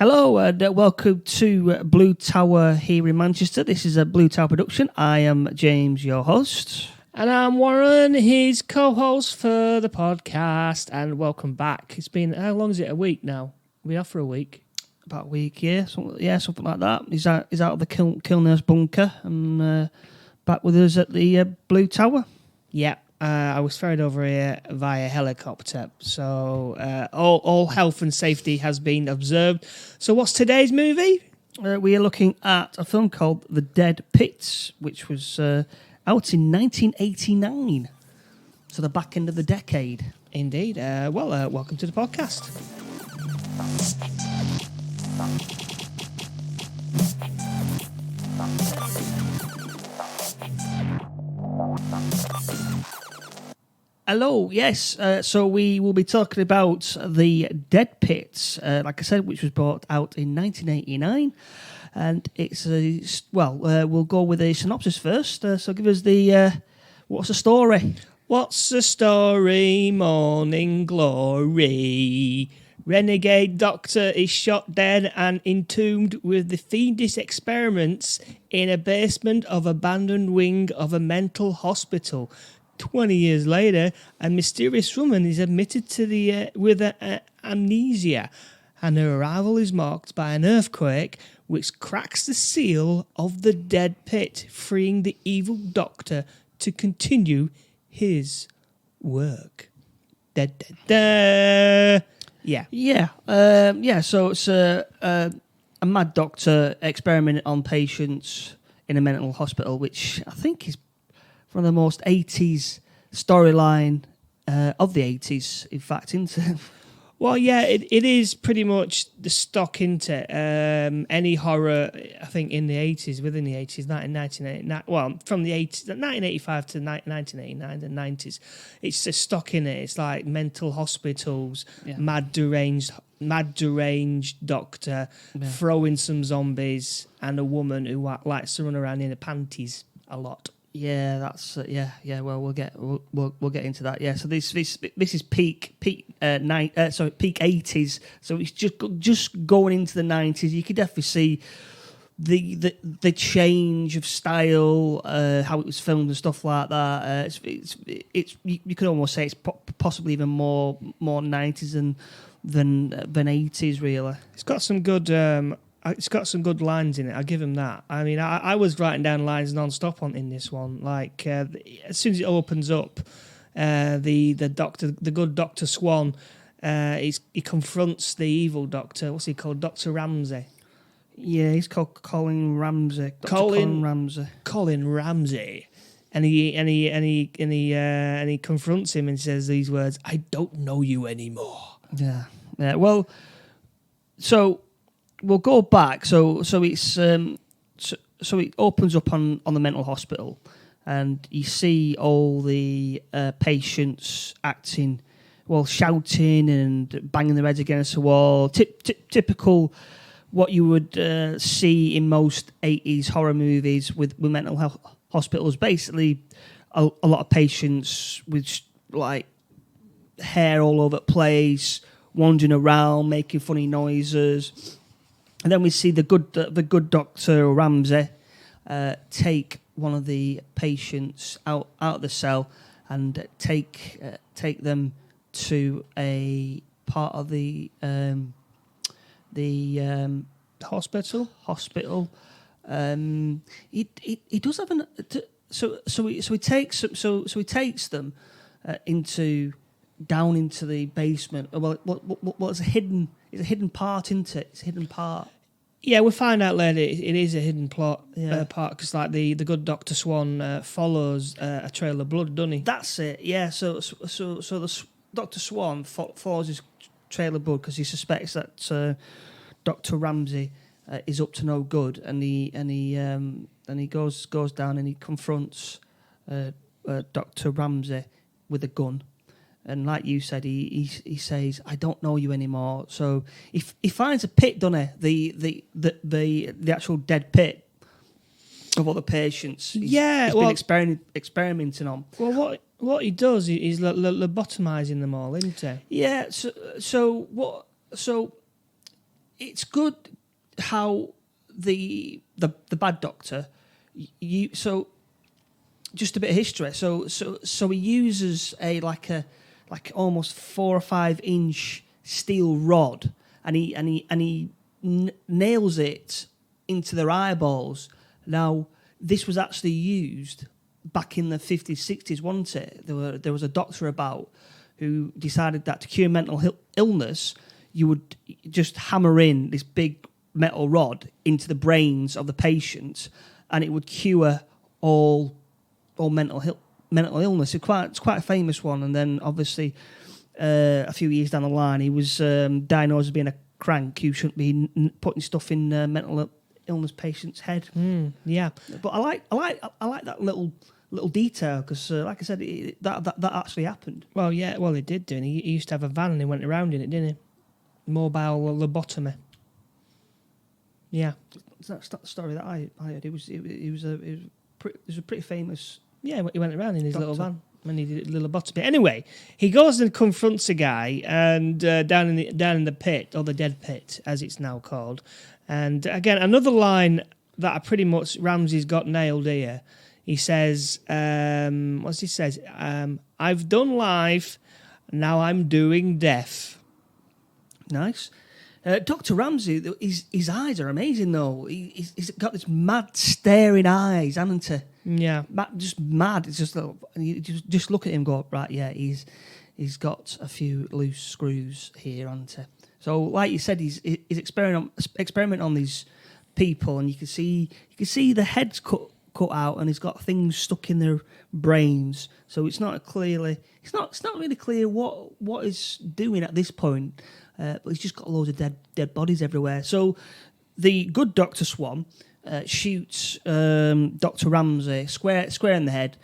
Hello and welcome to Blue Tower here in Manchester. This is a Blue Tower production. I am James, your host. And I'm Warren, his co-host for the podcast. And welcome back. It's been, how long is it? A week now? We're off for a week. About a week, something like that. He's out of the Kilner's bunker and back with us at the Blue Tower. Yeah, I was ferried over here via helicopter. So all health and safety has been observed. So what's today's movie? We are looking at a film called The Dead Pits, which was out in 1989. So the back end of the decade. Indeed. Welcome to the podcast. Hello, yes. So we will be talking about The Dead Pits, like I said, which was brought out in 1989. And it's we'll go with a synopsis first. So give us the what's the story? What's the story? Morning glory. Renegade doctor is shot dead and entombed with the fiendish experiments in a basement of abandoned wing of a mental hospital. 20 years later, a mysterious woman is admitted to with amnesia, and her arrival is marked by an earthquake which cracks the seal of the dead pit, freeing the evil doctor to continue his work. Da, da, da. Yeah. So it's a mad doctor experimenting on patients in a mental hospital, which I think is one of the most 80s storyline of the 80s, in fact, isn't it? Well, yeah, it is pretty much the stock into any horror, I think, in the 80s, within the 80s, from the 80s, 1985 to 1989, the 90s. It's a stock in it. It's like mental hospitals, mad deranged doctor, throwing some zombies, and a woman who likes to run around in her panties a lot. Yeah, that's Well, we'll get into that. Yeah, so this is peak 80s. So it's just going into the 90s. You could definitely see the change of style, how it was filmed and stuff like that. It's you could almost say it's possibly even more 90s than 80s. Really, it's got some good. It's got some good lines in it. I'll give him that. I mean, I was writing down lines non-stop in this one. Like as soon as it opens up, the good Dr. Swan, he confronts the evil doctor. What's he called? Dr. Ramsey. Yeah, he's called Colin Ramsey. Colin Ramsey. And he confronts him and says these words: "I don't know you anymore." Yeah. Well, so. We'll go back. So it's so it opens up on the mental hospital, and you see all the patients acting, shouting and banging their heads against the wall. Typical what you would see in most 80s horror movies with mental health hospitals. Basically, a lot of patients with like hair all over the place, wandering around, making funny noises. And then we see the good Dr. Ramsey take one of the patients out of the cell and take them to a part of the hospital. He does have he takes them down into the basement. Well, it's a hidden part, isn't it? It's a hidden part. Yeah, we'll find out later. It is a hidden plot part because, like, the good Dr. Swan follows a trail of blood, doesn't he? That's it. Yeah. So the Dr. Swan follows his trail of blood because he suspects that Dr. Ramsey is up to no good, and he goes down and he confronts Dr. Ramsey with a gun. And like you said, he says, "I don't know you anymore." So he finds a pit, doesn't he? The actual dead pit of all the patients. He's been experimenting on. Well, what he does is lobotomizing them all, isn't he? Yeah. So it's good how the bad doctor. So just a bit of history. So he uses a almost 4 or 5 inch steel rod, and he nails it into their eyeballs. Now, this was actually used back in the 50s, 60s, wasn't it? There was a doctor about who decided that to cure mental illness, you would just hammer in this big metal rod into the brains of the patient, and it would cure all mental illness. It's quite a famous one. And then, obviously, a few years down the line, he was diagnosed as being a crank who shouldn't be putting stuff in mental illness patients' head. Yeah, but I like that little detail because, like I said, that actually happened. Well, yeah, well, he did do. And he used to have a van and he went around in it, didn't he? Mobile lobotomy. Yeah, That's not the story that I heard. It was a pretty famous. Yeah, he went around in his doctor. little van and he did a little lobotomy. Anyway, he goes and confronts a guy and down in the pit, or the dead pit, as it's now called. And again, another line that I pretty much Ramsey's got nailed here. He says, what's he says? I've done life, now I'm doing death. Nice. Dr. Ramsey, his eyes are amazing, though. He's got this mad staring eyes, hasn't he? Yeah. Just mad. It's just you just look at him and go, right, yeah, he's got a few loose screws here, hasn't he? So, like you said, he's experimenting on these people, and you can see the heads cut out, and he's got things stuck in their brains. So it's not really clear what he's doing at this point. But he's just got loads of dead bodies everywhere. So the good Dr. Swan shoots Dr. Ramsey square in the head,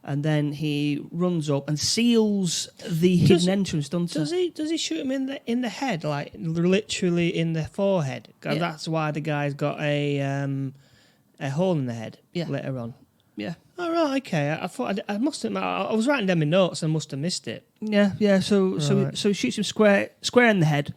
and then he runs up and seals the hidden entrance, doesn't he? Does he shoot him in the head, like literally in the forehead? Yeah. That's why the guy's got a hole in the head later on. Yeah. Oh, right, okay. I thought I must have. I was writing down my notes and must have missed it. Yeah. So he shoots him square in the head,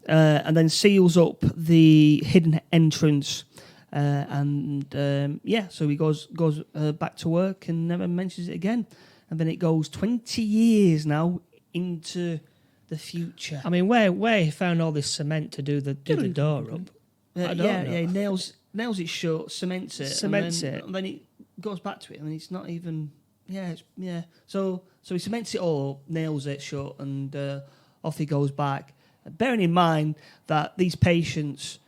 and then seals up the hidden entrance, so he goes back to work and never mentions it again. And then it goes 20 years now into the future. I mean, where he found all this cement to do the door up? I don't know. He nails it shut, cements it, and then it goes back to it, and it's not even. So he cements it all, nails it shut, and off he goes back. Bearing in mind that these patients,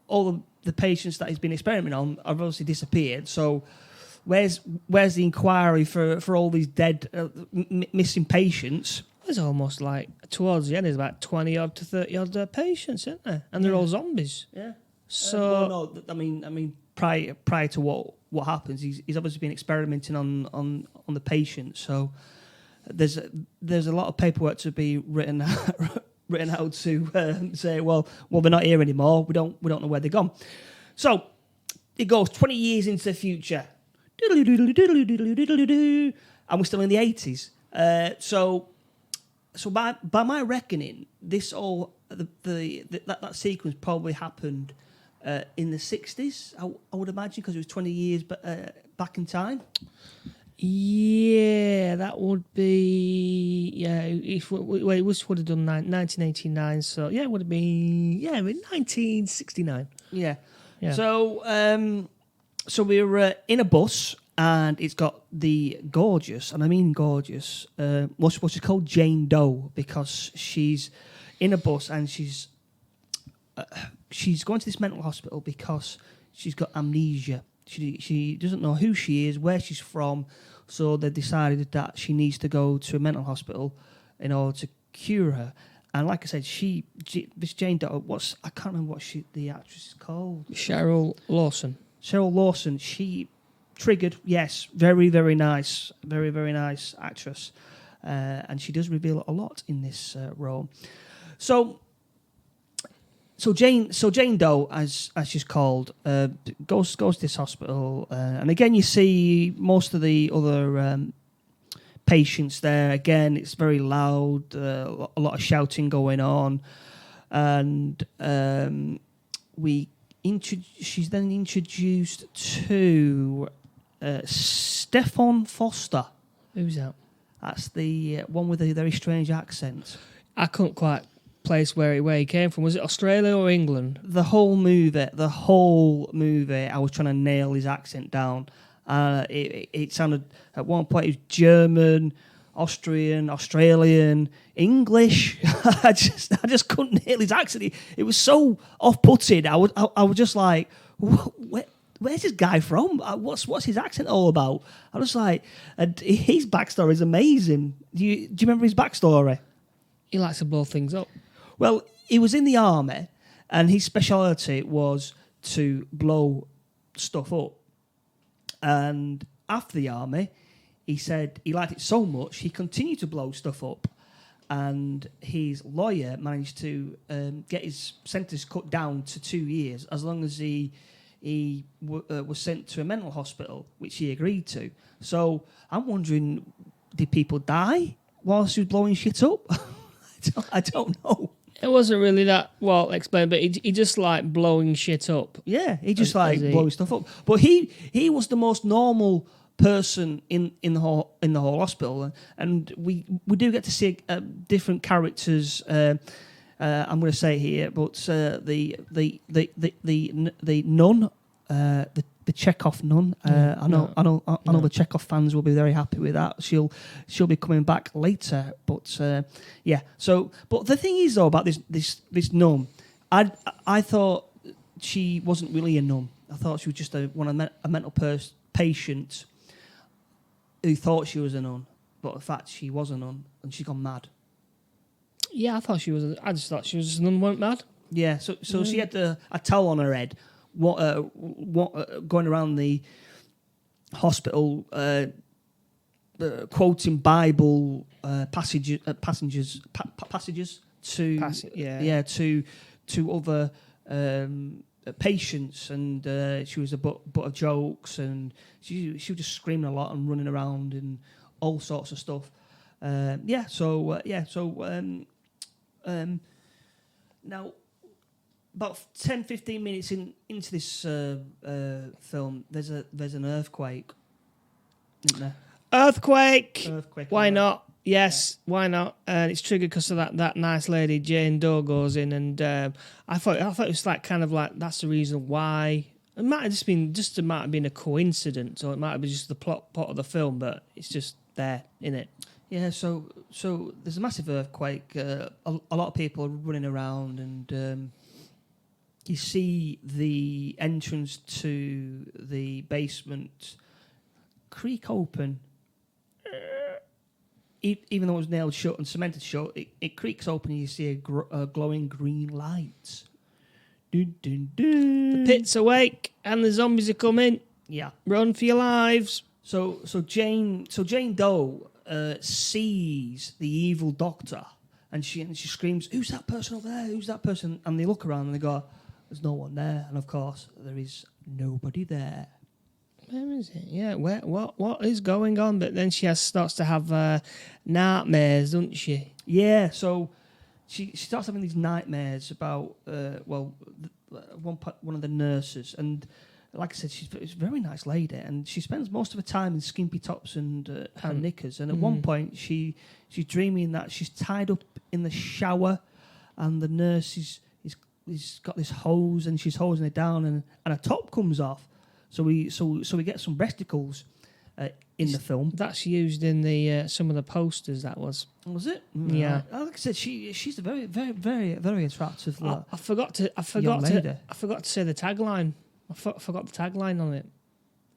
all of the patients that he's been experimenting on, have obviously disappeared. So where's the inquiry for all these dead, missing patients? It's almost like towards the end, there's about 20 odd to 30 odd patients, isn't there? And they're all zombies. Yeah. So no, I mean, prior to what happens, he's obviously been experimenting on the patient. So there's a lot of paperwork to be written out to say, well, they're not here anymore. We don't know where they're gone. So it goes 20 years into the future, and we're still in the 80s. So by my reckoning, this all that sequence probably happened in the 60s, I would imagine, because it was 20 years back in time. Yeah, that would be... Yeah, it would have done 1989, so yeah, it would have been... Yeah, 1969. Yeah. So we're in a bus, and it's got the gorgeous, and I mean gorgeous, what she's called Jane Doe, because she's in a bus and she's going to this mental hospital because she's got amnesia. She doesn't know who she is, where she's from, so they decided that she needs to go to a mental hospital in order to cure her. And like I said, this Jane Doe, I can't remember what the actress is called. Cheryl Lawson. She triggered, yes, very, very nice, very, very nice actress, and she does reveal a lot in this role. So Jane Doe, as she's called, goes to this hospital, and again you see most of the other patients there. Again, it's very loud, a lot of shouting going on, and she's then introduced to Stefan Foster. Who's that? That's the one with the very strange accent. I couldn't quite place where he came from. Was it Australia or England? The whole movie, I was trying to nail his accent down. It sounded, at one point, it was German, Austrian, Australian, English. I just couldn't nail his accent. It was so off-putting. I was just like, where's this guy from? What's his accent all about? I was like, and his backstory is amazing. Do you remember his backstory? He likes to blow things up. Well, he was in the army, and his speciality was to blow stuff up. And after the army, he said he liked it so much, he continued to blow stuff up. And his lawyer managed to get his sentence cut down to 2 years, as long as he was sent to a mental hospital, which he agreed to. So I'm wondering, did people die whilst he was blowing shit up? I don't know. It wasn't really that well explained, but he just liked blowing shit up. Yeah, he just blowing stuff up. But he was the most normal person in the whole hospital, and we do get to see different characters. I'm going to say here, but the nun, the Chekhov nun. I know the Chekhov fans will be very happy with that. She'll be coming back later, but yeah. So, but the thing is though about this nun, I thought she wasn't really a nun. I thought she was just a mental patient who thought she was a nun, but in fact she was a nun and she's gone mad. Yeah, I just thought she was a nun, went mad. Yeah, so she had a towel on her head, going around the hospital, quoting Bible passages to other patients, and she was a butt of jokes, and she was just screaming a lot and running around and all sorts of stuff. Now, about 10-15 minutes into this film, there's an earthquake, isn't there? Earthquake. Why not? Yes, why not? And it's triggered because of that nice lady Jane Doe goes in, and I thought it was like kind of like that's the reason why. It might have might have been a coincidence, or it might have been just the plot of the film, but it's just there, innit? Yeah. So there's a massive earthquake. A lot of people are running around, and you see the entrance to the basement creak open. Even though it was nailed shut and cemented shut, it creaks open and you see a glowing green light. Dun, dun, dun. The pit's awake and the zombies are coming. Yeah. Run for your lives. So Jane Doe sees the evil doctor and she screams, "Who's that person over there? Who's that person?" And they look around and they go, "There's no one there." And of course, there is nobody there. Where is it? Yeah, what is going on? But then she starts to have nightmares, doesn't she? Yeah, so she starts having these nightmares about one of the nurses, and like I said, she's a very nice lady, and she spends most of her time in skimpy tops and knickers. And at one point, she's dreaming that she's tied up in the shower, and the nurse is got this hose, and she's hosing it down, and her top comes off. So we get some breasticles in the film. That's used in the some of the posters. That was it? Yeah. Like I said, she's a very very very very attractive. I forgot to say the tagline. I forgot the tagline on it.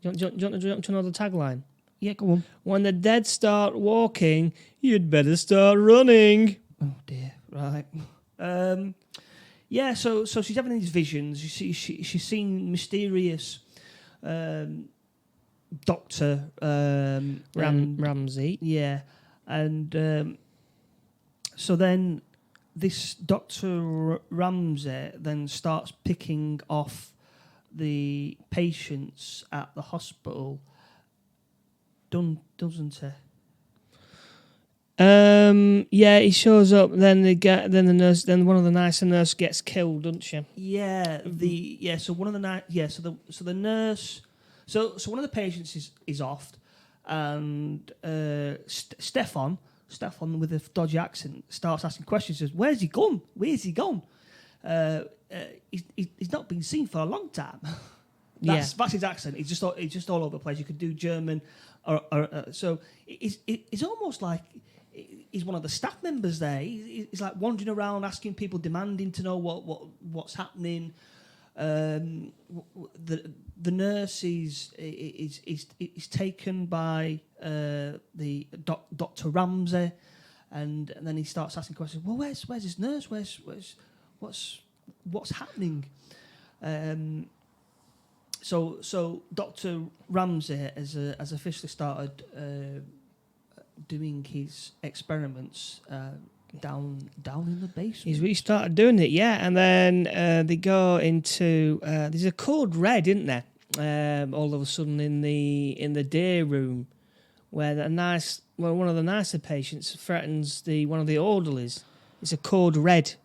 Do you want to know the tagline? Yeah, go on. When the dead start walking, you'd better start running. Oh dear. Right. Yeah. So she's having these visions. You see, she's seeing mysterious. Doctor Ramsey. Yeah. And so then this Dr. Ramsey then starts picking off the patients at the hospital, doesn't he? Yeah, he shows up. Then the nurse. Then one of the nicer nurse gets killed, doesn't she? Yeah, so one of the the nurse, so one of the patients is off, and Stefan with a dodgy accent starts asking questions. Says, "Where's he gone? Where's he gone? He's not been seen for a long time." That's his accent. He's just all over the place. You could do German, so it's almost like he's one of the staff members there. He's like wandering around, asking people, demanding to know what's happening. The nurse is taken by the Dr. Ramsey, and then he starts asking questions. Well, where's his nurse? What's happening? So Dr. Ramsey has officially started doing his experiments down in the basement. He's really started doing it, yeah. And then they go into there's a code red, isn't there? All of a sudden in the day room, where one of the nicer patients threatens one of the orderlies. It's a code red.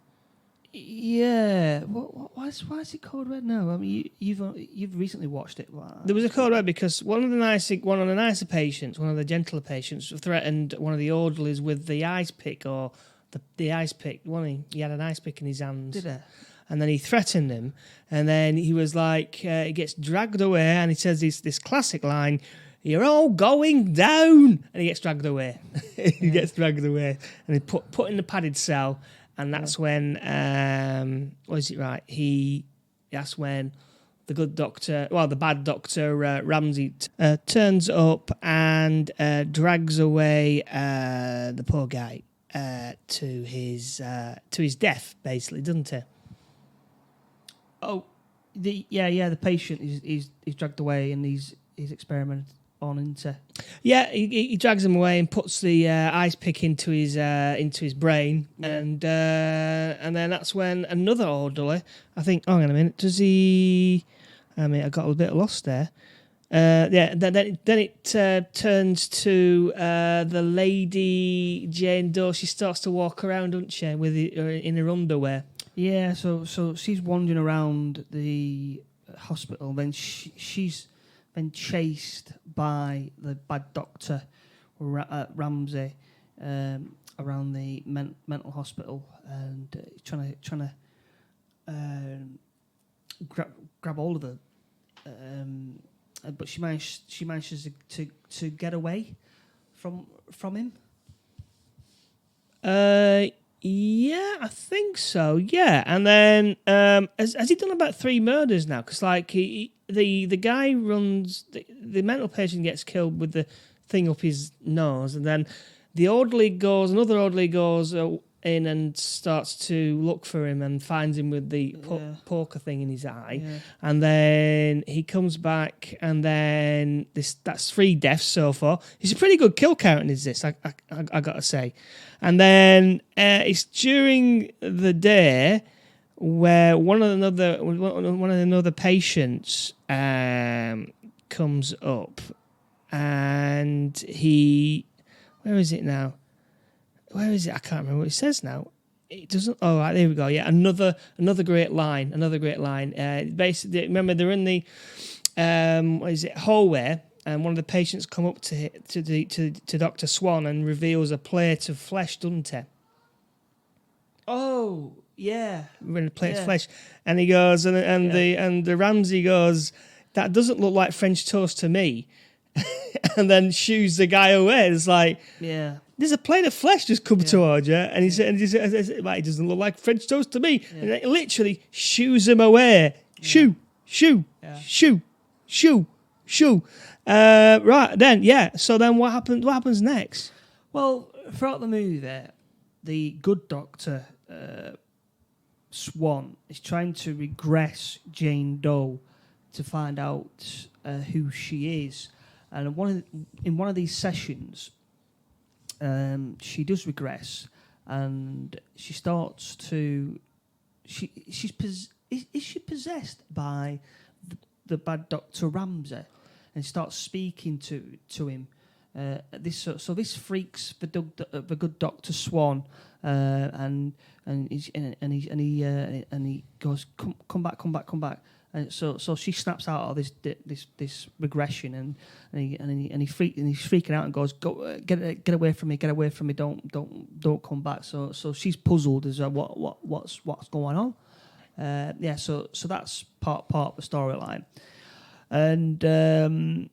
Yeah, why is it called red now? I mean, you've recently watched it. There was a code red because one of the nicer patients, one of the gentler patients, threatened one of the orderlies with the ice pick or the ice pick. He had an ice pick in his hands. Did he? And then he threatened him, and then he was like, he gets dragged away, and he says this classic line, "You're all going down," and he gets dragged away. He gets dragged away, and he put in the padded cell. And that's when, was it right? That's when the bad doctor Ramsey turns up and drags away the poor guy to his death, basically, doesn't he? Oh, the patient is dragged away and he's experimented on into. Yeah, he drags him away and puts the ice pick into his brain, and then that's when another orderly. I think. Hang on a minute. Does he? I mean, I got a bit lost there. Then it turns to the lady Jane Doe. She starts to walk around, doesn't she, in her underwear? Yeah. So she's wandering around the hospital. Then she's been chased by the bad doctor Ramsey around the mental hospital, and trying to grab hold of her, but she manages to get away from him. Yeah, I think so. Yeah, and then has he done about 3 murders now? Because the guy runs the mental patient gets killed with the thing up his nose, and then another orderly goes in and starts to look for him and finds him with the poker thing in his eye, and then he comes back, and then that's 3 deaths so far. It's a pretty good kill count, is this? I gotta say, and then it's during the day where one of the other patients comes up, and where is it now? Where is it? I can't remember what it says now. It doesn't. Oh, right, there we go. Yeah, another great line. Basically, remember they're in the hallway, and one of the patients come up to Dr. Swan and reveals a plate of flesh, doesn't he? Oh, yeah. When a plate of flesh, and he goes, and the Ramsey goes, "That doesn't look like French toast to me," and then shoos the guy away. It's like, yeah. There's a plate of flesh just come towards you, and he says, "It doesn't look like French toast to me." Yeah. And it literally shoos him away. Shoo. Right then, yeah. So then, what happens? What happens next? Well, throughout the movie, the good doctor Swan is trying to regress Jane Doe to find out who she is, and in one of these sessions. She does regress, and she starts to. Is she possessed by the bad Dr. Ramsey, and starts speaking to him, This freaks the good Doctor Swan, and he goes, come back. And so she snaps out of this regression, and he's freaking out and goes, go get away from me, don't come back. So she's puzzled as what's going on. So that's part of the storyline, and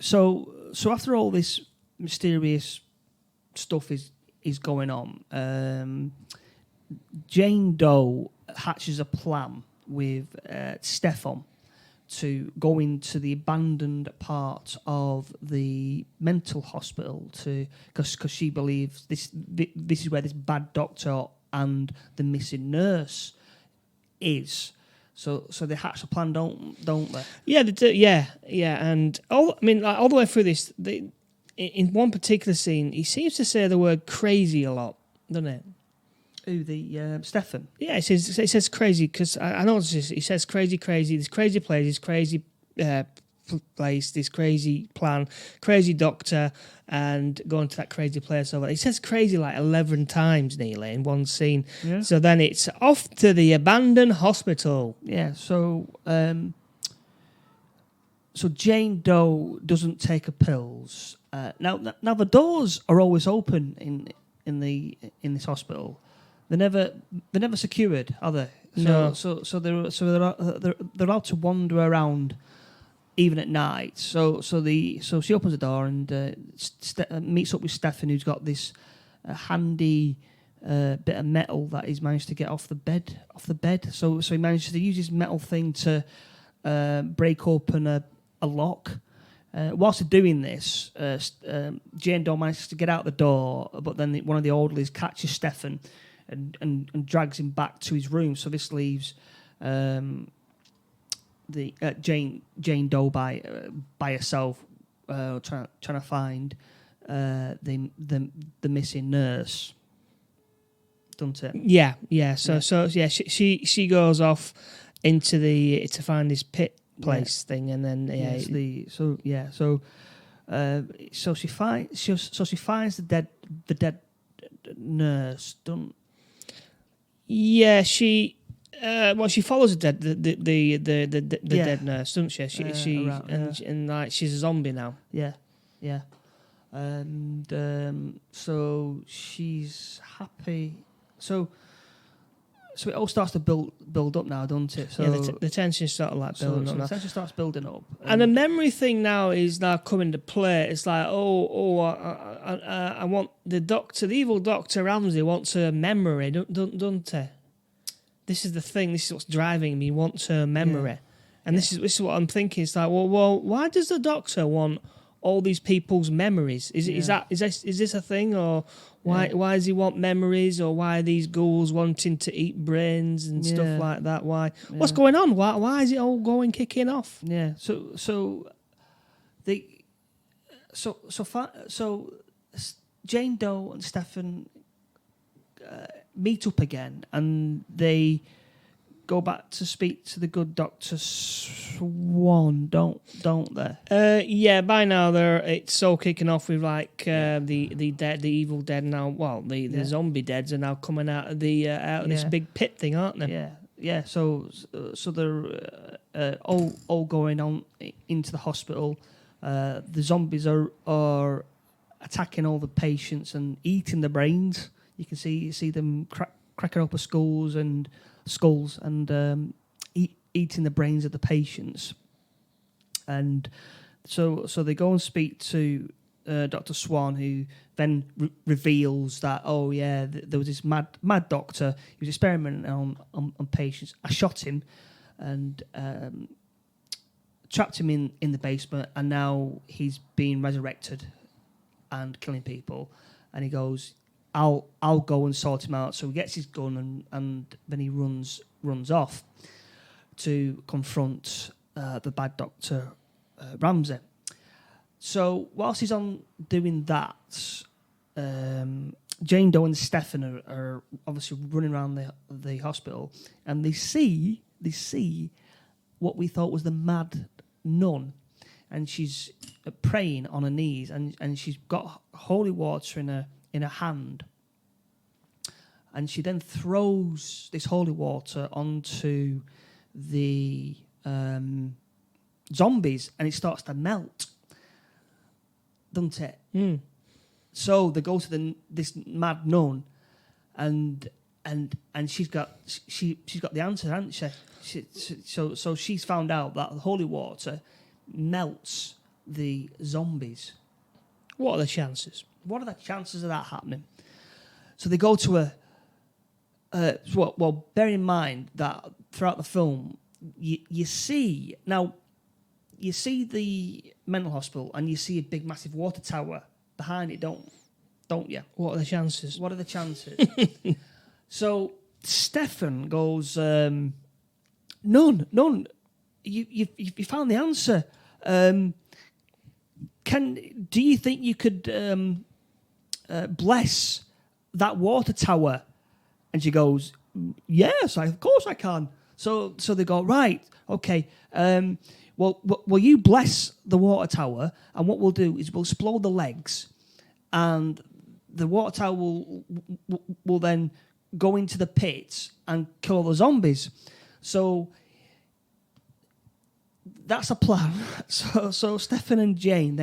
so after all this mysterious stuff is going on, Jane Doe hatches a plan with Stefan to go into the abandoned part of the mental hospital because she believes this is where this bad doctor and the missing nurse is. So they hatch a plan, don't they? Yeah, they do, yeah, and all the way through this, in one particular scene, he seems to say the word crazy a lot, doesn't it? Who, the Stefan? Yeah, it says crazy because I know he says crazy, this crazy place, this crazy place, this crazy plan, crazy doctor, and going to that crazy place over there. He says crazy like 11 times nearly in one scene. Yeah. So then it's off to the abandoned hospital. Yeah. So Jane Doe doesn't take her pills. Now the doors are always open in this hospital. They're never secured, are they? No. So they're allowed to wander around even at night. So she opens the door and meets up with Stefan, who's got this handy bit of metal that he's managed to get off the bed. So he manages to use his metal thing to break open a lock. Whilst they're doing this, Jane Doe manages to get out the door, but then one of the orderlies catches Stefan and drags him back to his room. So this leaves the Jane Doe by herself, trying to find the missing nurse. Doesn't it? Yeah. So she goes off into to find this pit place thing, and then so she finds the dead nurse. Yeah, she follows the dead nurse, doesn't she? And like she's a zombie now. Yeah. And so she's happy. So it all starts to build up now, doesn't it? So the tension starts like building up now. The tension starts building up, and the memory thing now is now coming to play. It's like, I want the evil Doctor Ramsay wants her memory, don't he? This is the thing. This is what's driving me. He wants her memory, and this is what I'm thinking. It's like, well, why does the Doctor want all these people's memories? Is this a thing, or why does he want memories, or why are these ghouls wanting to eat brains and stuff like that? Why? What's going on? Why is it all kicking off? Yeah. So Jane Doe and Stefan meet up again, and they go back to speak to the good Dr. Swan, don't they? Yeah. By now, it's all kicking off with like the evil dead now. Well, the zombie deads are now coming out of this big pit thing, aren't they? Yeah. So they're all going on into the hospital. The zombies are attacking all the patients and eating the brains. You can see them cracking open skulls and eating the brains of the patients. And so they go and speak to Dr. Swan, who then reveals that there was this mad doctor. He was experimenting on patients. I shot him and trapped him in the basement, and now he's being resurrected and killing people. And he goes, I'll go and sort him out. So he gets his gun and then he runs off to confront the bad Doctor Ramsay. So whilst he's on doing that, Jane Doe and Stefan are obviously running around the hospital, and they see what we thought was the mad nun, and she's praying on her knees, and she's got holy water in her hand, and she then throws this holy water onto the zombies, and it starts to melt, doesn't it? Mm. So they go to this mad nun, and she's got the answer, hasn't she? So she's found out that the holy water melts the zombies. What are the chances? What are the chances of that happening? So they go to well, bear in mind that throughout the film, you see the mental hospital, and you see a big, massive water tower behind it, don't you? What are the chances? What are the chances? So Stefan goes, none. You found the answer. Do you think you could bless that water tower? And she goes, yes, of course I can. So they go, right, okay. Well, will you bless the water tower? And what we'll do is we'll explode the legs, and the water tower will then go into the pits and kill all the zombies. So that's a plan. So Stefan and Jane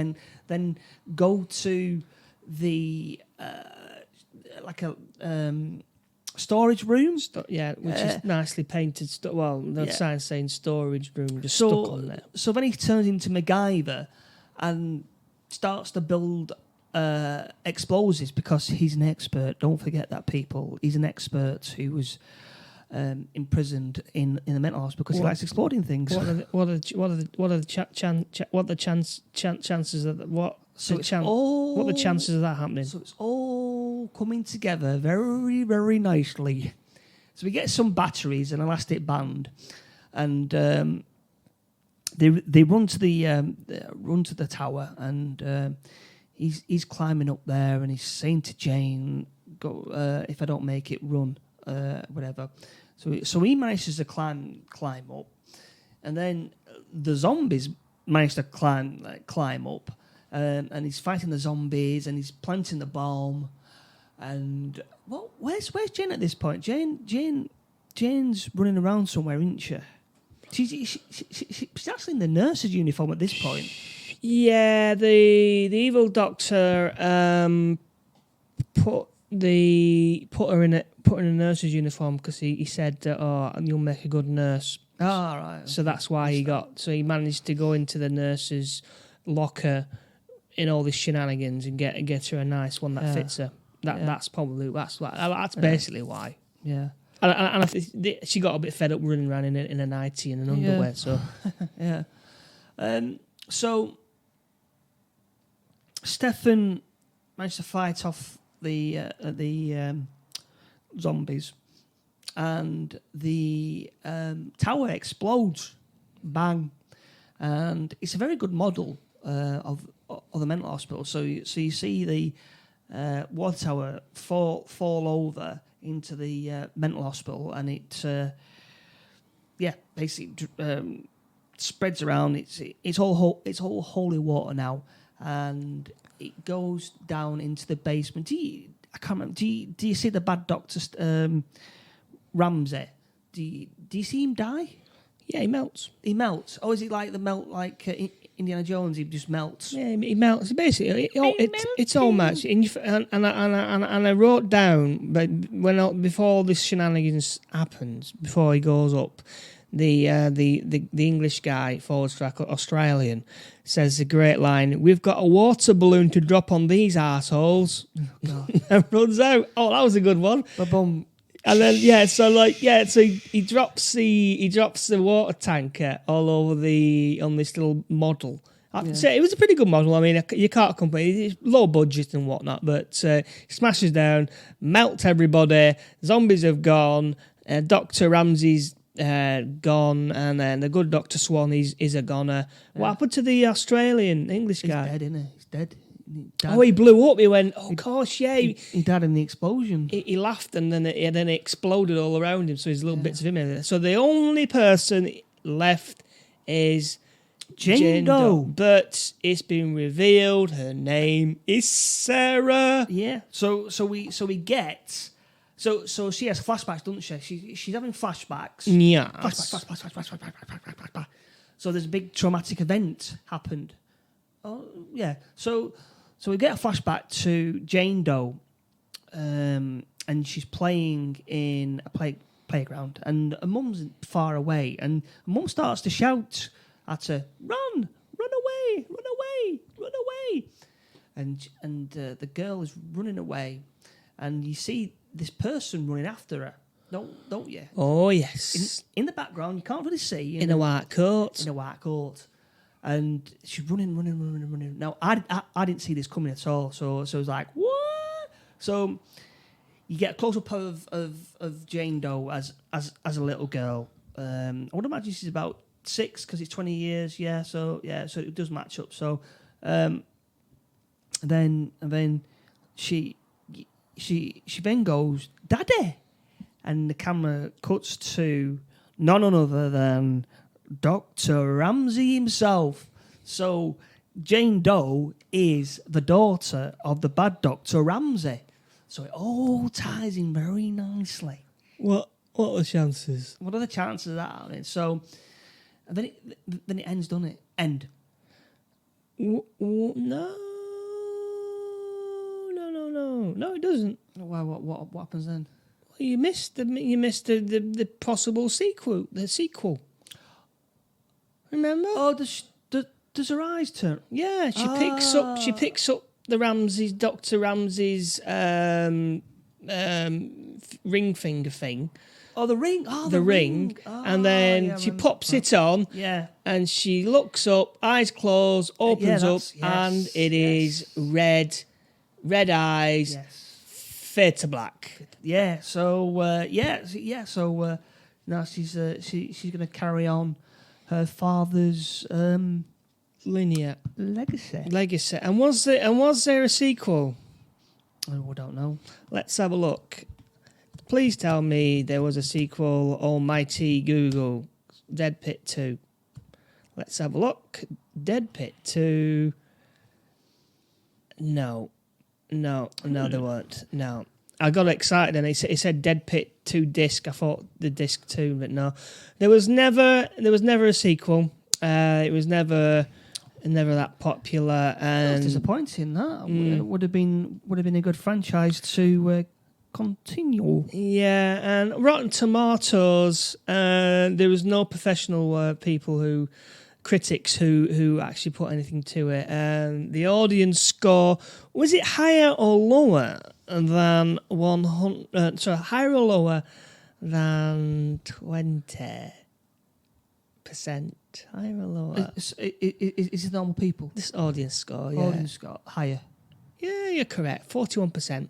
then go to the storage room. Which is nicely painted. The sign's saying storage room, just stuck on there. So then he turns into MacGyver and starts to build explosives, because he's an expert. Don't forget that, people. He's an expert who was imprisoned in the mental hospital because he likes exploding things. What are the chances of that? What are the chances of that happening? So it's all coming together very, very nicely. So we get some batteries, an elastic band, and they run to the tower, and he's climbing up there, and he's saying to Jane, "Go, if I don't make it, run, whatever." So he manages to climb up, and then the zombies manage to climb up. And he's fighting the zombies, and he's planting the bomb. And where's Jane at this point? Jane's running around somewhere, isn't she? She's actually in the nurse's uniform at this point. Yeah, the evil doctor put her in a nurse's uniform because he said, "Oh, you'll make a good nurse." Ah, right. So that's why he managed to go into the nurse's locker in all these shenanigans and get her a nice one that fits her. That's basically why. Yeah. And I think she got a bit fed up running around in a nightie and an underwear. So yeah. So Stefan managed to fight off the zombies, and the tower explodes, bang, and it's a very good model of the mental hospital. So you see the water tower fall over into the mental hospital, and it basically spreads around. It's all holy water now, and it goes down into the basement. I can't remember. Do you see the bad doctor Ramsey? Do you see him die? yeah, he melts. He melts. Oh, is it like the melt like Indiana Jones? He just melts. Yeah, he melts. Basically, it's all melts. And I wrote down, but before all this shenanigans happens, before he goes up, the English guy, forward slash Australian, says the great line, "We've got a water balloon to drop on these arseholes." Oh, and runs out. Oh, that was a good one. Ba-bum. And then so he drops the water tanker all over on this little model. I'd say it was a pretty good model. I mean, you can't complain. It's low budget and whatnot, but smashes down, melts everybody. Zombies have gone. Dr. Ramsey's gone, and then the good Dr. Swan is a goner. What happened to the English guy? He's dead, isn't he? He's dead. He blew up. He went, "Oh gosh, yeah." He died in the explosion. He laughed, and then it exploded all around him. So there's little bits of him in there. So the only person left is Jane Doe. But it's been revealed her name is Sarah. Yeah. So we get. So she has flashbacks, doesn't she? She's having flashbacks. Yes. Flashback. So there's a big traumatic event happened. Oh yeah. So we get a flashback to Jane Doe, and she's playing in a playground, and her mum's far away, and her mum starts to shout at her, "Run away, run away, run away!" And the girl is running away, and you see this person running after her. Don't you? Oh yes. In the background, you can't really see. In a white coat. In a white coat. And she's running. Now, I didn't see this coming at all. So I was like, what? So you get a close-up of Jane Doe as a little girl. I would imagine she's about 6 because it's 20 years. Yeah, so it does match up. So then she then goes, "Daddy," and the camera cuts to none other than Dr. Ramsey himself. So Jane Doe is the daughter of the bad Dr. Ramsey. So it all ties in very nicely. What are the chances? What are the chances of that happening? So and then it ends, doesn't it? End. No, it doesn't. Why? What happens then? Well, you missed the possible sequel. The sequel. Remember? Oh, does her eyes turn? Yeah, she picks up the Ramsey's Dr. Ramsey's ring finger thing. Oh, the ring. Oh, the ring. Oh, and then yeah, she pops it on. Yeah. And she looks up, eyes closed, opens up, and it is red eyes, fade to black. Yeah. So So now she's going to carry on her father's linear legacy. And was there a sequel? Oh, we don't know. Let's have a look. Please tell me there was a sequel. Almighty Google. Dead Pit 2. Let's have a look. Dead Pit 2. No, there weren't. No. I got excited and it said Dead Pit 2 disc. I thought the disc 2, but no. There was never a sequel. It was never that popular. And That's disappointing. That it would have been a good franchise to continue. Yeah, and Rotten Tomatoes. There was no professional critics who actually put anything to it. The audience score, was it higher or lower than 100? Higher or lower than 20%? Higher or lower? Is it normal people? This audience score, yeah. Audience score higher. Yeah, you're correct. 41%.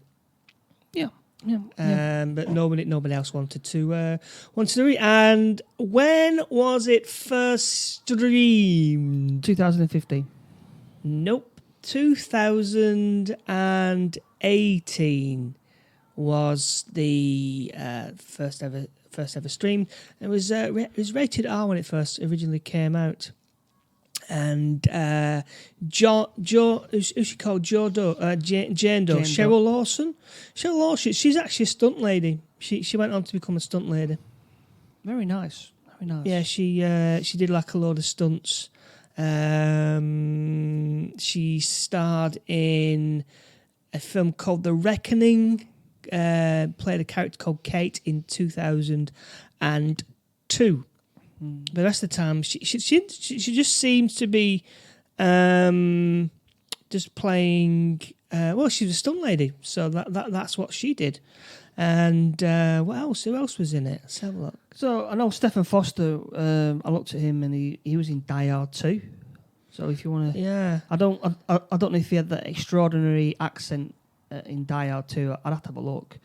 Yeah. But nobody else wanted to read. And when was it first streamed? 2015. Nope. 2018 was the first ever stream. It was rated R when it first originally came out. And who's she called? Jane Doe. Cheryl Lawson. She's actually a stunt lady. She went on to become a stunt lady. Very nice. Yeah, she did like a load of stunts. She starred in a film called The Reckoning. Played a character called Kate in 2002. But the rest of the time, she just seems to be just playing. Well, she was a stunt lady, so that's what she did. And what else? Who else was in it? Let's have a look. So I know Stephen Foster. I looked at him, and he was in Die Hard 2. So if you want to, yeah, I don't know if he had that extraordinary accent in Die Hard 2. I'd have to have a look.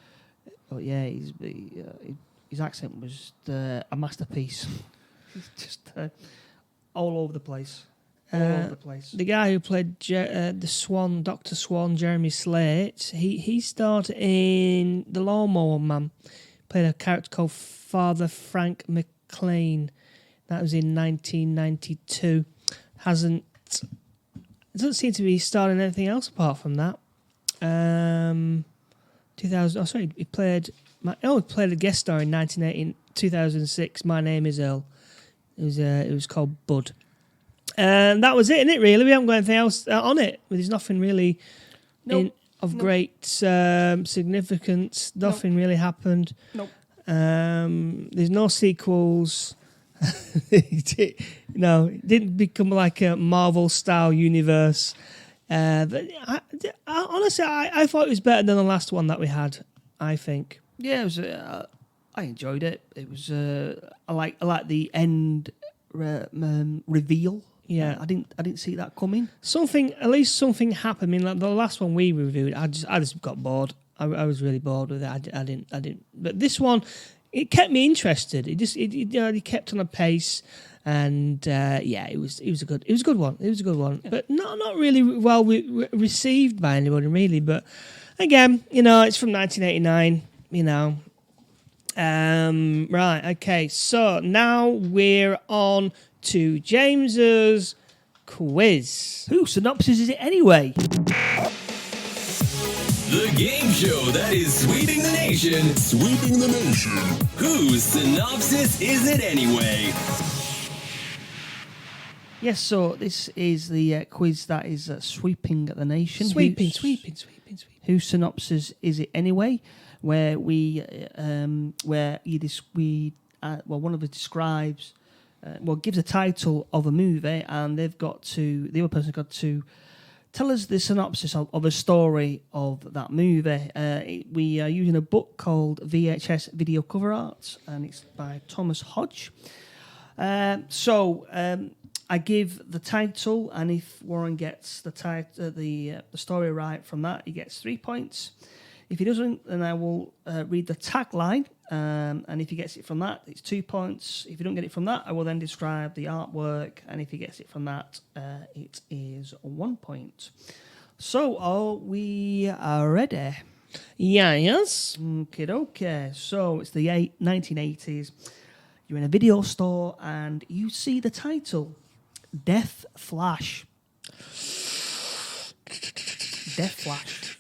But yeah, his accent was a masterpiece. Just all over the place. The guy who played the Swan, Dr. Swan, Jeremy Slate, he starred in The Lawnmower Man. Played a character called Father Frank McLean. That was in 1992. doesn't seem to be starring anything else apart from that. 2000. Oh, sorry, he played a guest star in 2006. My Name Is Earl. It was called Bud. And that was it, isn't it, really? We haven't got anything else on it. There's nothing really of great significance. Nothing really happened. Nope. There's no sequels. It didn't become like a Marvel-style universe. But honestly, I thought it was better than the last one that we had, I think. Yeah, it was. I enjoyed it. It was. I like the end reveal. Yeah, I didn't see that coming. At least something happened. I mean, like the last one we reviewed, I just got bored. I was really bored with it. I didn't. But this one, it kept me interested. It kept on a pace, and it was a good one. It was a good one, yeah. But not really well received by anybody really. But again, it's from 1989. Right. Okay. So now we're on to James's quiz. Who synopsis is it anyway? The game show that is sweeping the nation. Sweeping the nation. Whose synopsis is it anyway? Yes, so this is the quiz that is sweeping the nation. Sweeping. Whose synopsis is it anyway? Where one of us describes, gives a title of a movie, and the other person's got to tell us the synopsis of a story of that movie. We are using a book called VHS Video Cover Art, and it's by Thomas Hodge. I give the title, and if Warren gets the story right from that, he gets 3 points. If he doesn't, then I will read the tagline, and if he gets it from that, it's 2 points. If you don't get it from that, I will then describe the artwork, and if he gets it from that, it is 1 point. So, are we ready? Yes. Okay. So, it's the 1980s. You're in a video store, and you see the title, Death Flash. Death Flash.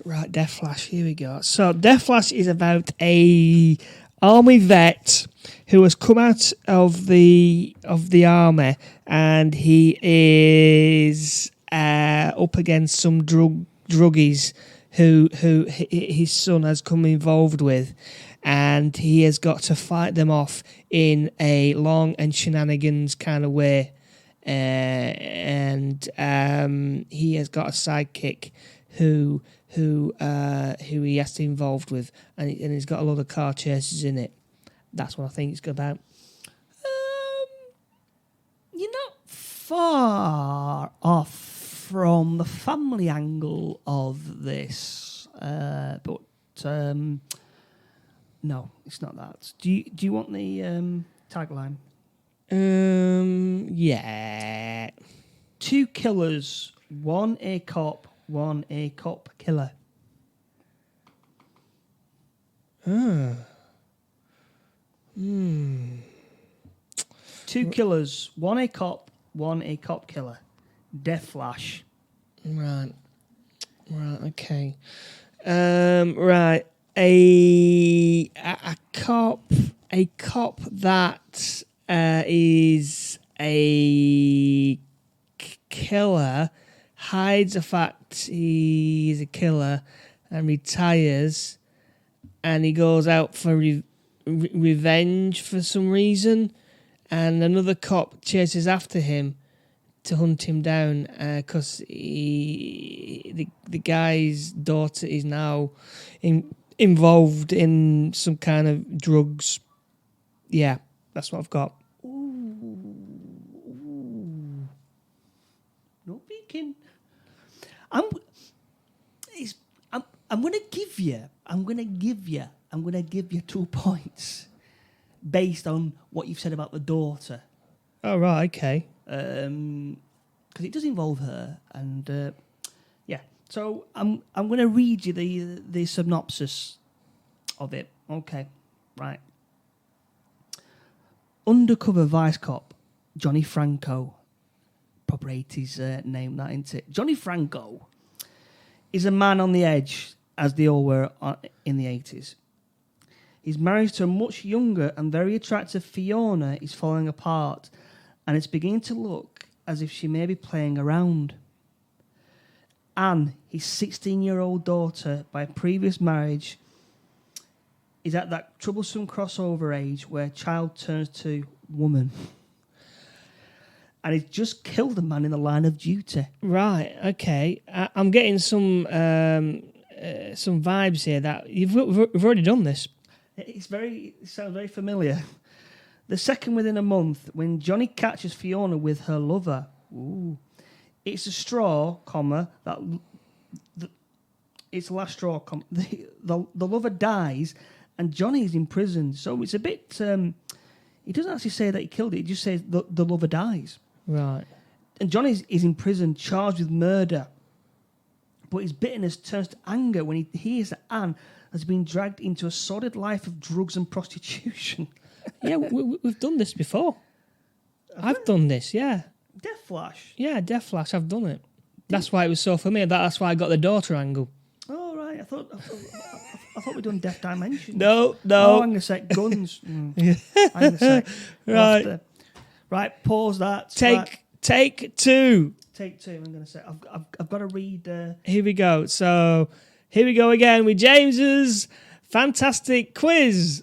Right, Death Flash, here we go. So Death Flash is about a army vet who has come out of the army, and he is up against some druggies who his son has come involved with, and he has got to fight them off in a long and shenanigans kind of way. And he has got a sidekick who he has to be involved with, and he's got a lot of car chases in it. That's what I think it's about. You're not far off from the family angle of this, but no, it's not that. Do you want the tagline? Yeah. 2 killers, 1 a cop, 1 a cop killer. 2 killers, 1 a cop, 1 a cop killer. Death Flash. Right. Okay. Right. A cop that is a killer hides the fact he's a killer and retires, and he goes out for revenge for some reason, and another cop chases after him to hunt him down because the guy's daughter is now involved in some kind of drugs. Yeah, that's what I've got. No peeking. I'm gonna give you 2 points based on what you've said about the daughter. Oh right, okay. Because it does involve her, and yeah. So I'm gonna read you the synopsis of it. Okay, right. Undercover vice cop Johnny Franco. Proper 80s name, that, isn't it? Johnny Franco is a man on the edge, as they all were in the 80s. His marriage to a much younger and very attractive Fiona is falling apart, and it's beginning to look as if she may be playing around. Anne, his 16-year-old daughter by a previous marriage, is at that troublesome crossover age where child turns to woman. And he's just killed a man in the line of duty. Right. Okay. I'm getting some vibes here that we've already done this. It sounds very familiar. The second within a month, when Johnny catches Fiona with her lover. Ooh. It's a straw, it's the last straw, the lover dies, and Johnny is in prison. So it's a bit. He doesn't actually say that he killed it. He just says the lover dies. Right. And Johnny is in prison, charged with murder. But his bitterness turns to anger when he hears that Anne has been dragged into a sordid life of drugs and prostitution. Yeah, we've done this before. I've done this, yeah. Death Flash. Yeah, Death Flash, I've done it. That's why it was so familiar. That's why I got the daughter angle. Oh, right. I thought we'd done Death Dimension. No. Oh, hang on a sec. Guns. Hang on a sec. Right. Right, pause that. Take two. Take two. I'm going to say. I've got to read. Here we go. So here we go again with James's fantastic quiz.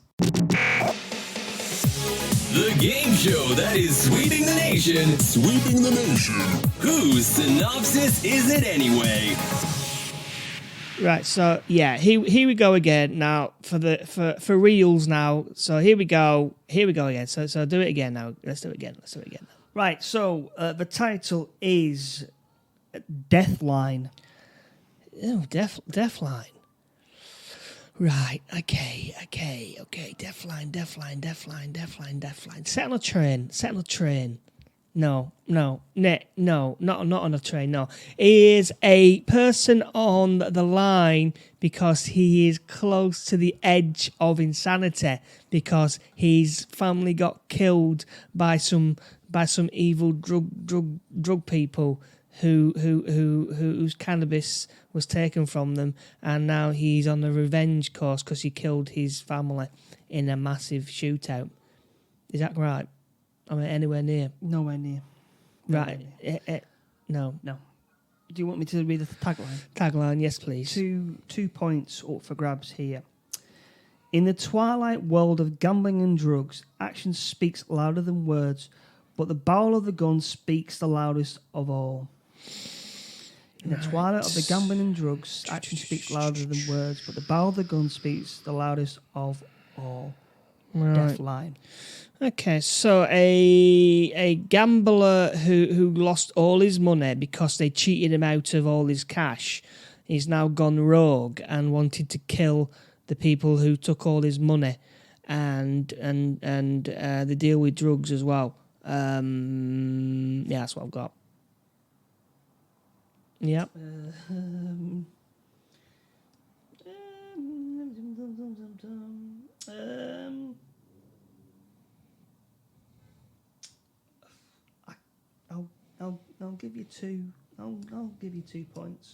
The game show that is sweeping the nation. Sweeping the nation. Whose synopsis is it anyway? Right, so yeah, here we go again now for reals now. So here we go again. So do it again now. Let's do it again. Right, so the title is Deathline. Oh, Deathline. Right, okay. Deathline. Set on a train. No, not on a train, no. He is a person on the line because he is close to the edge of insanity because his family got killed by some evil drug people whose cannabis was taken from them, and now he's on a revenge course because he killed his family in a massive shootout. Is that right? I mean, anywhere near? Nowhere near. Right. No. No. Do you want me to read the tagline? Tagline, yes, please. 2 points up for grabs here. In the twilight world of gambling and drugs, action speaks louder than words, but the barrel of the gun speaks the loudest of all. In the twilight of the gambling and drugs, action speaks louder than words, but the barrel of the gun speaks the loudest of all. Right. Deathline. Okay, so a gambler who lost all his money because they cheated him out of all his cash is now gone rogue and wanted to kill the people who took all his money and they deal with drugs as well. Yeah, that's what I've got. Yep. I'll give you two. I'll give you 2 points.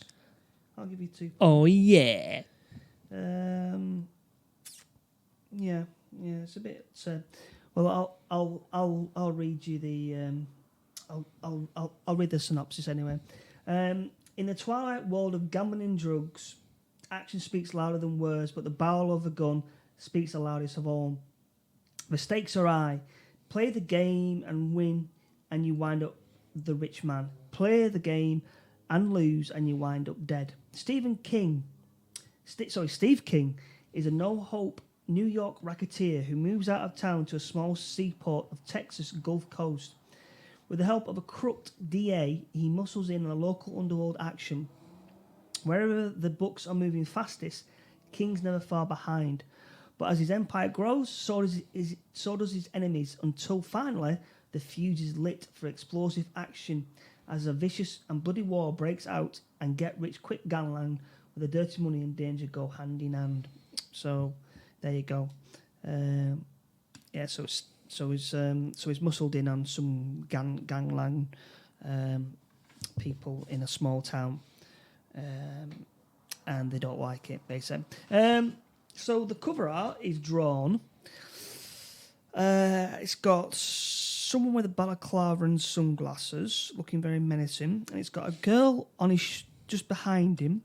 I'll give you 2 points. Oh yeah. Yeah. It's a bit. Well, I'll read you the. I'll read the synopsis anyway. In the twilight world of gambling and drugs, action speaks louder than words, but the barrel of a gun speaks the loudest of all. The stakes are high. Play the game and win, and you wind up the rich man. Play the game and lose, and you wind up dead. Steve King is a no-hope New York racketeer who moves out of town to a small seaport of Texas Gulf Coast. With the help of a corrupt DA, he muscles in a local underworld action. Wherever the books are moving fastest, King's never far behind. But as his empire grows, so does his enemies, until finally the fuse is lit for explosive action as a vicious and bloody war breaks out, and get-rich-quick gangland with the dirty money and danger go hand in hand. So there you go. So it's So he's muscled in on some gangland people in a small town, and they don't like it, basically. So the cover art is drawn. It's got someone with a balaclava and sunglasses, looking very menacing, and it's got a girl on his just behind him,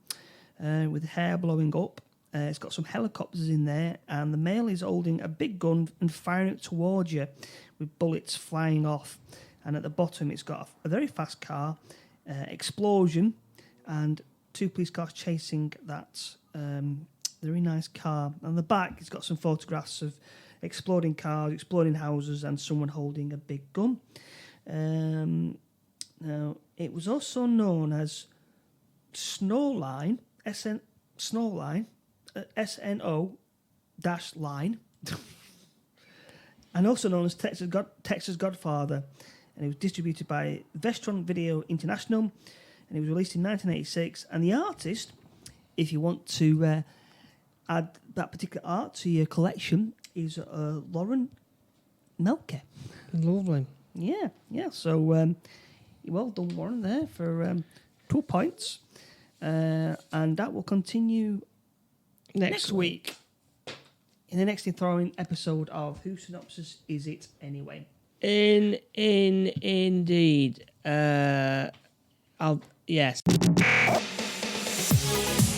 with hair blowing up. It's got some helicopters in there, and the male is holding a big gun and firing it towards you, with bullets flying off. And at the bottom, it's got a very fast car, explosion, and 2 police cars chasing that very nice car. On the back, it's got some photographs of exploding cars, exploding houses, and someone holding a big gun. Now, it was also known as Snowline, Snowline, SNO-line, and also known as Texas Godfather. And it was distributed by Vestron Video International, and it was released in 1986. And the artist, if you want to add that particular art to your collection, is Lauren Melke. Lovely. Yeah. So well done, Warren, there for 2 points. And that will continue next week in the next enthralling episode of Who Synopsis Is It Anyway? Indeed. Yes.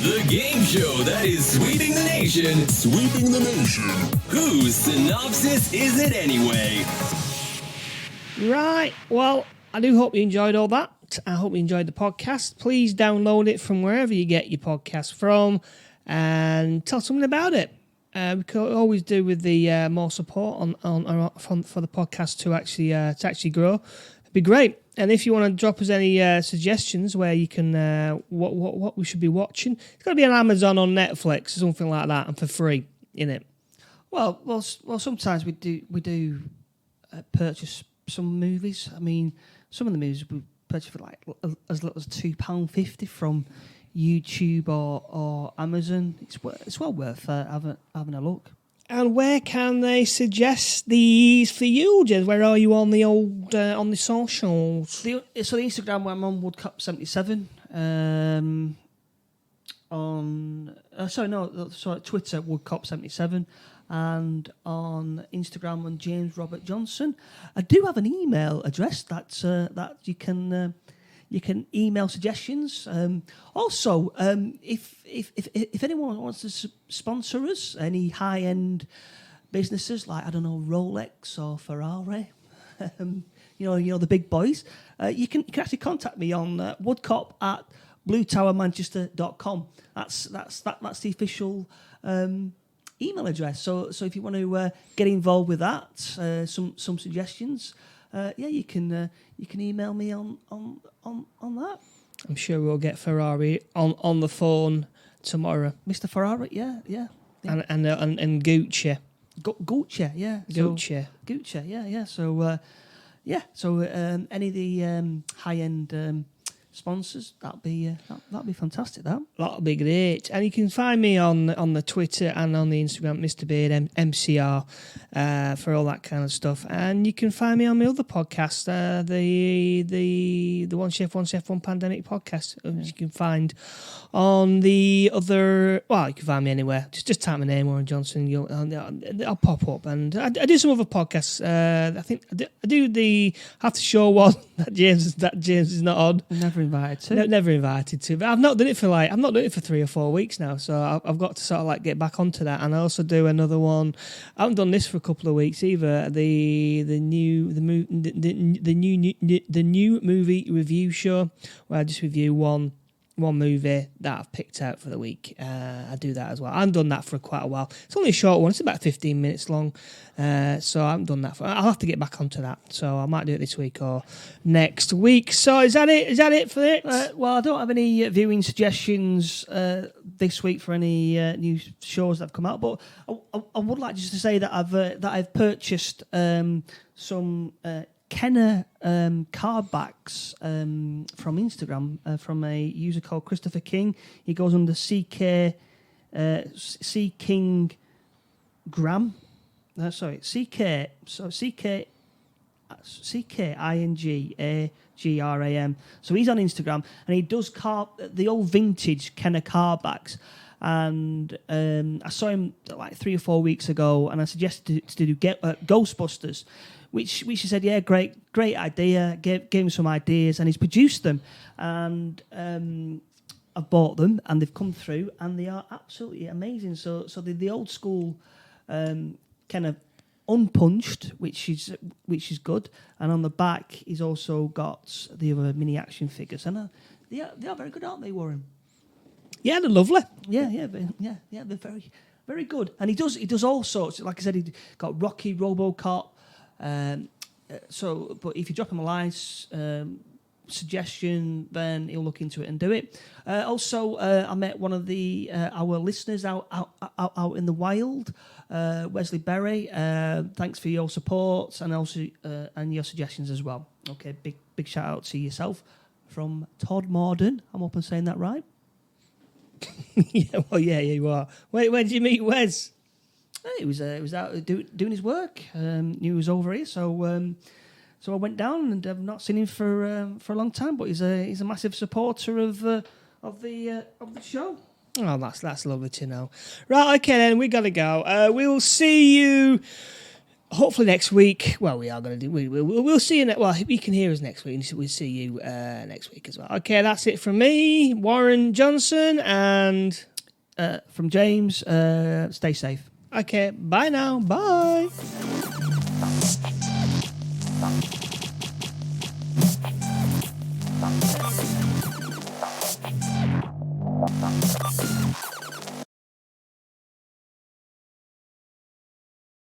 The game show that is sweeping the nation. Sweeping the nation. Whose synopsis is it anyway? Right. Well, I do hope you enjoyed all that. I hope you enjoyed the podcast. Please download it from wherever you get your podcast from and tell someone about it. We could always do with the more support for the podcast to actually grow. It'd be great. And if you want to drop us any suggestions where you can what we should be watching, it's got to be on Amazon or Netflix or something like that, and for free, innit? Well. Sometimes we do purchase some movies. I mean, some of the movies we purchase for like as little as £2.50 from YouTube or Amazon. It's well worth having a look. And where can they suggest these for you, Jez? Where are you on the old on the socials? So the Instagram, I'm on woodcop77. Twitter, woodcop77, and on Instagram, on James Robert Johnson. I do have an email address that you can email suggestions. Also, if anyone wants to sponsor us, any high-end businesses like, I don't know, Rolex or Ferrari, you know the big boys, you can actually contact me on woodcop at bluetowermanchester.com. That's the official email address. So if you want to get involved with that, some suggestions, you can email me on that. I'm sure we'll get Ferrari on the phone tomorrow. Mr. Ferrari, yeah. And Gucci. Gucci, yeah. Gucci, yeah. So any of the high-end sponsors, that'd be fantastic. That'll be great. And you can find me on the Twitter and on the Instagram, Mr. Beard MCR, for all that kind of stuff. And you can find me on my other podcast, the One Chef One Pandemic podcast. You can find on the other. Well, you can find me anywhere. Just type my name, Warren Johnson. I'll pop up. And I do some other podcasts. I think I do the After Show one that James is not on. Never invited to. Never invited to, but I've not done it for 3 or 4 weeks now, so I've got to sort of like get back onto that. And I also do another one. I haven't done this for a couple of weeks either. The new movie review show where I just review one movie that I've picked out for the week. I do that as well. I haven't done that for quite a while. It's only a short one. It's about 15 minutes long. So I haven't done that I'll have to get back onto that. So I might do it this week or next week. So is that it? Is that it for it? Well, I don't have any viewing suggestions this week for any new shows that have come out, but I would like just to say that I've purchased some Kenner card backs from Instagram from a user called Christopher King. He goes under C King Graham sorry, CK. So CKINGAGRAM. So he's on Instagram and he does the old vintage kind of car backs. And I saw him like 3 or 4 weeks ago, and I suggested to do Ghostbusters, which he said, yeah, great idea. Gave him some ideas, and he's produced them. And I've bought them, and they've come through, and they are absolutely amazing. So the old school kind of unpunched, which is good, and on the back he's also got the other mini action figures, and they are very good, aren't they, Warren? Yeah, they're lovely. Yeah, they're very, very good. And he does all sorts. Like I said, he got Rocky, RoboCop. But if you drop him a line suggestion, then he'll look into it and do it. Also, I met one of our listeners out in the wild, Wesley Berry. Thanks for your support and also and your suggestions as well. Okay, big shout out to yourself from Todd Morden. I'm hoping I'm saying that right. Yeah, you are. Where did you meet Wes? He was out doing his work. He was over here, so I went down, and I've not seen him for a long time. But he's a massive supporter of the show. Oh, that's lovely to know. Right, okay, then we gotta go. We will see you. Hopefully next week. Well, we are going to do. We'll see you. Well, you can hear us next week. We'll see you next week as well. Okay, that's it from me, Warren Johnson, and from James. Stay safe. Okay, bye now. Bye.